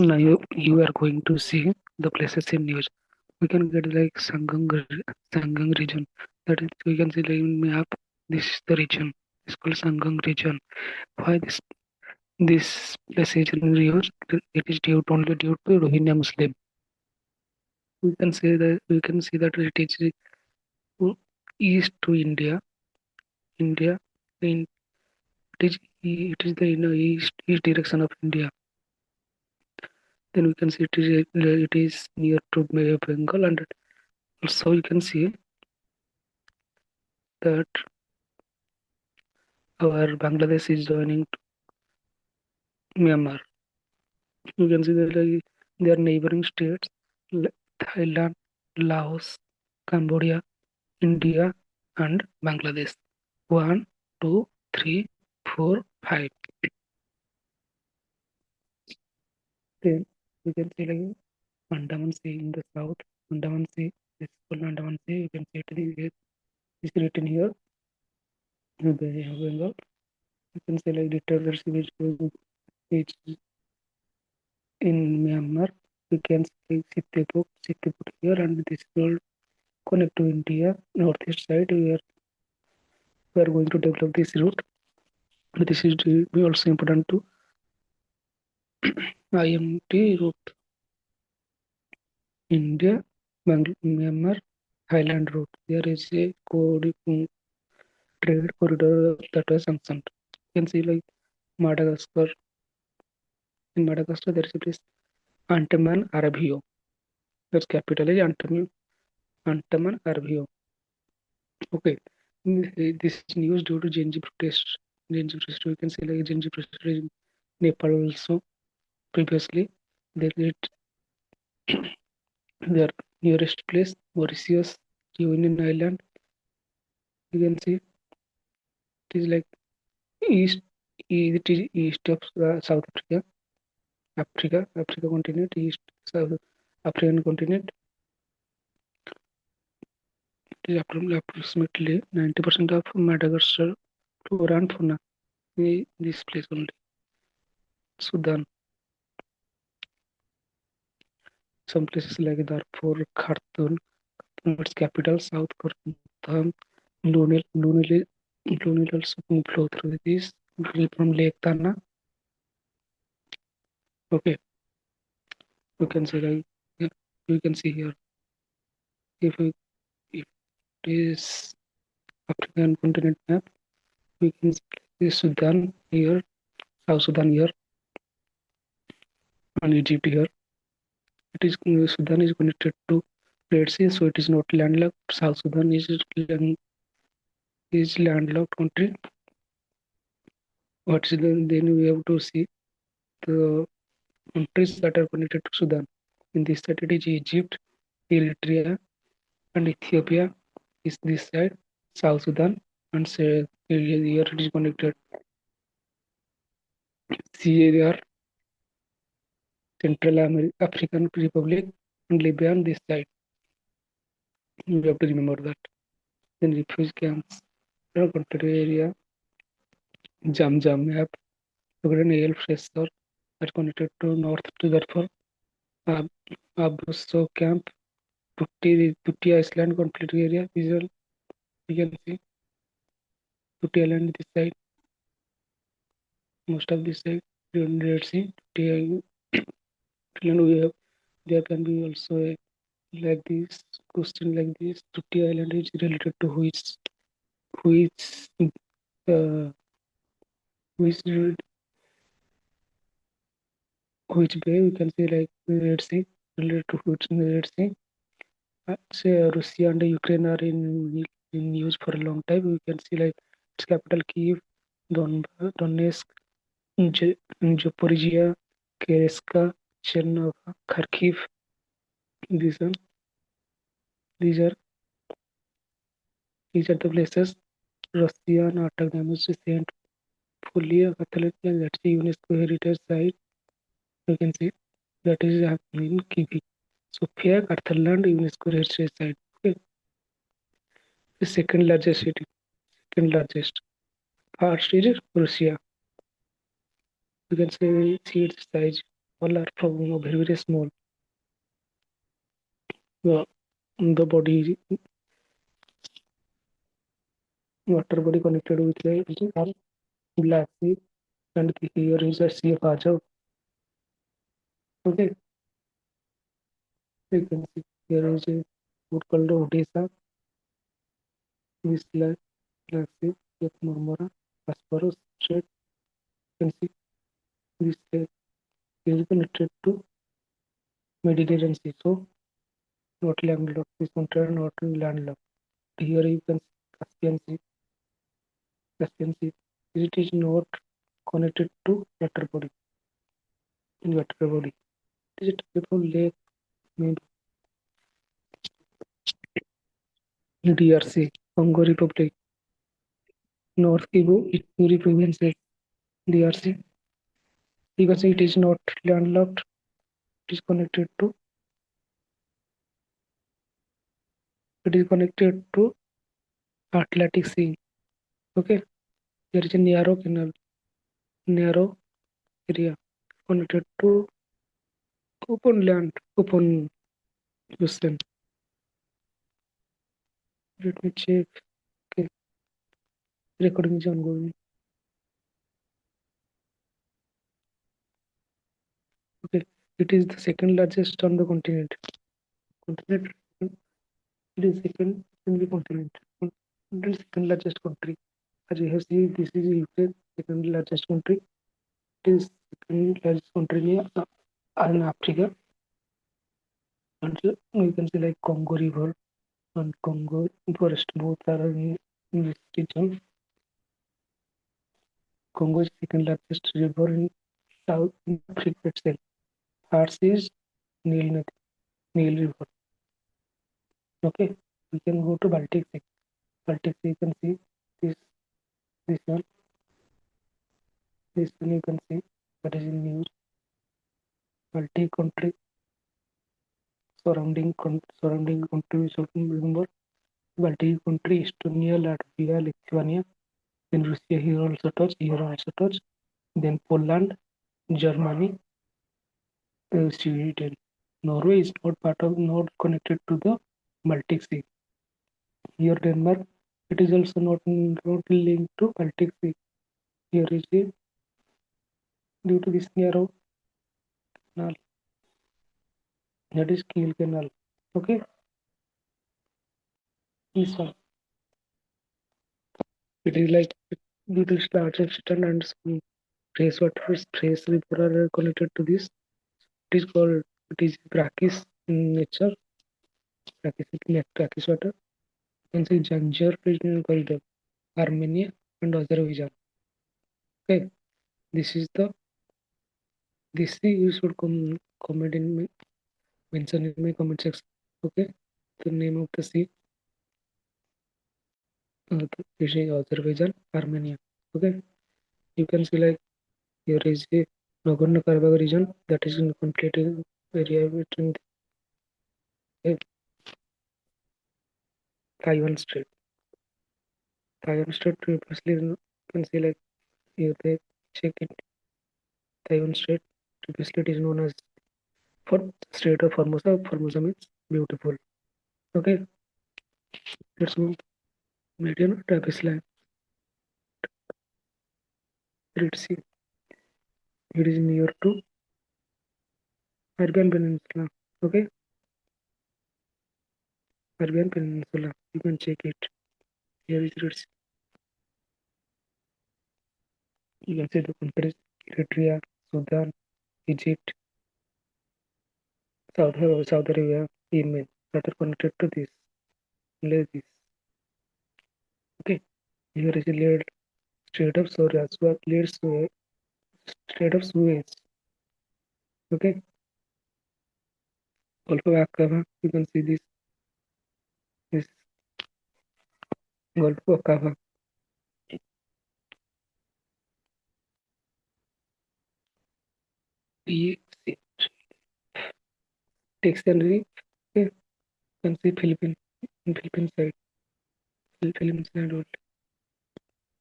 Now you are going to see the places in news. We can get like Sangam region. That is, we can see like in map. This is the region. It's called Sangam region. Why this place is in news? It is due only due to Rohingya Muslim. We can see that it is east to India. India in it is the east direction of India. Then we can see it is near to Bay of Bengal, and also you can see that our Bangladesh is joining Myanmar. You can see that their neighboring states, Thailand, Laos, Cambodia, India, and Bangladesh. One, two, three, four, five. Then we can see like Andaman Sea in the south. Andaman Sea, this is called Andaman Sea. You can see it is written here. Bay of Bengal. You can see like dictatorship is in Myanmar. We can see Sittiput here, and this will connect to India northeast side. We are going to develop this route. This is be also important to IMT route. India, Myanmar, Thailand route. There is a trade corridor that was sanctioned. You can see like Madagascar. In Madagascar, there is a place Andaman Arabio. Its capital is Andaman Arabio. Okay, this is news due to Genji protest. Genji protest. We can say like Genji protest in Nepal also. Previously, they did their nearest place, Mauritius, Union Island. You can see it is like east. It is east of South Africa, Africa continent, east South African continent. It is approximately 90% of Madagascar flora and fauna. This place only. Sudan. Some places like Darfur, Khartoum, its capital, South Khartoum, Lunil also flow through this from Lake Tana. Okay, you can see like you can see here if it is African continent map, we can see Sudan here, South Sudan here, and Egypt here. It is Sudan is connected to Red Sea, so it is not landlocked. South Sudan is landlocked country. What is then we have to see the countries that are connected to Sudan. In this side, it is Egypt, Eritrea, and Ethiopia is this side, South Sudan, and here it is connected. CAR, Central African Republic, and Libya on this side. You have to remember that. Then refugee camps, country area, Jam map, Ael Fresher are connected to north to Darfur, Ab- Abuso camp, Tutti Island conflict area, visual, you can see Tutti Island this side, most of this side, Red Sea, Tutti Island we have, there can be also a like this question like this, Tutti Island is related to which uh, which which bay we can say like Red Sea related to which Red Sea. Say Russia and Ukraine are in news for a long time. We can see like its capital Kiev, Donetsk, Zaporizhia, Kereska, Chernov, Kharkiv. These are these are these are the places Russia and attack damage recent fully Catholic and that's a UNESCO heritage site. You can see that is happening in Kiev. Sofia, Catalan UNESCO heritage site. Okay. The second largest city, second largest. First is Russia. You can see its size. all are from very very small. The body water body connected with the are Black Sea, and here is a Sea of Azov. Okay, you can see here is a what called Odessa, Wisla, Black Sea, Lake Marmara, Bosphorus Strait. You can see this lake is connected to Mediterranean Sea, so not landlocked. This country are not landlocked. Here you can see Caspian Sea, Caspian Sea. It is not connected to water body. In water body, it is a type of lake, maybe DRC, Congo Republic, North Kivu, Ituri provinces, DRC. Because it is not landlocked, it is connected to Atlantic Sea. Okay, there is a narrow canal, narrow area connected to open land, open ocean. Let me check. Okay, recording is ongoing. Okay, it is the second largest on the continent. Continent. It is second in the continent. It is second largest country. As you have seen, this is UK, second largest country. It is second largest country in Africa. And you can see like Congo River and Congo forest both are in this region. Congo is second largest river in South Africa itself. First is Nile Nadi, Nile River. Okay, we can go to Baltic Sea. Baltic Sea, you can see this this one. This one you can see that is in news. Baltic country surrounding country. We should remember Baltic country: Estonia, Latvia, Lithuania. Then Russia here also touch. Here also touch. Then Poland, Germany, Sweden. Norway is not connected to the Baltic Sea. Here Denmark, it is also not linked to Baltic Sea. Here is it due to this narrow canal, that is Kiel Canal. Okay, this one. It is like due to large extent and some fresh river are connected to this. It is called it is brackish in nature. Brackish water. You can see Zanjar regional corridor, Armenia and Azerbaijan. Okay, this is the this sea you should comment in mention in my comment section. Okay, the name of the sea, this is Azerbaijan, Armenia. Okay, you can see like here is a Nagorno-Karabakh region that is in conflict area between the Taiwan Strait. Taiwan Strait previously you can see like here they check it. Taiwan Strait previously it is known as for Strait of Formosa. Formosa means beautiful. Okay, let's move. Median Travis line. Red Sea. It is near to Arabian Peninsula. Okay, Arabian Peninsula. You can check it. Here is Red Sea. You can see the countries Eritrea, Sudan, Egypt, Saudi Arabia, Yemen that are connected to this. Only this. Okay, here is a lead Strait of Suez, Strait of Suez. Okay, Gulf of Aqaba. You can see this Gulf of Aqaba. Dictionary. Okay, you can see Philippine side, Philippine side only.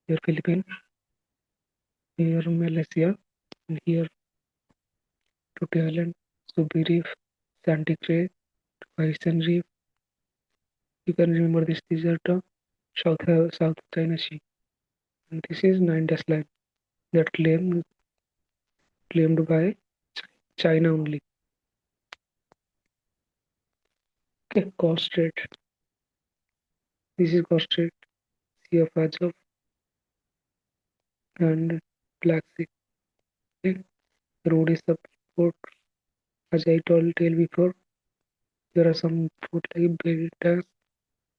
Here Philippines, here Malaysia, and here Tutti Island, Subi Reef, Sandy Cray, Horizon Reef. You can remember this. These are the South China Sea, and this is Nine Dash Line that claimed by China only. Okay, Coast Strait. This is Coast Strait, Sea of Azov, and Black Sea. Okay. Road is the port. As I tell before, there are some port like Beltas,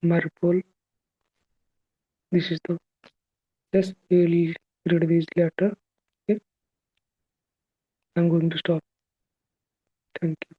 Maripol. This is the yes. We will read these later. Okay, I'm going to stop. Thank you.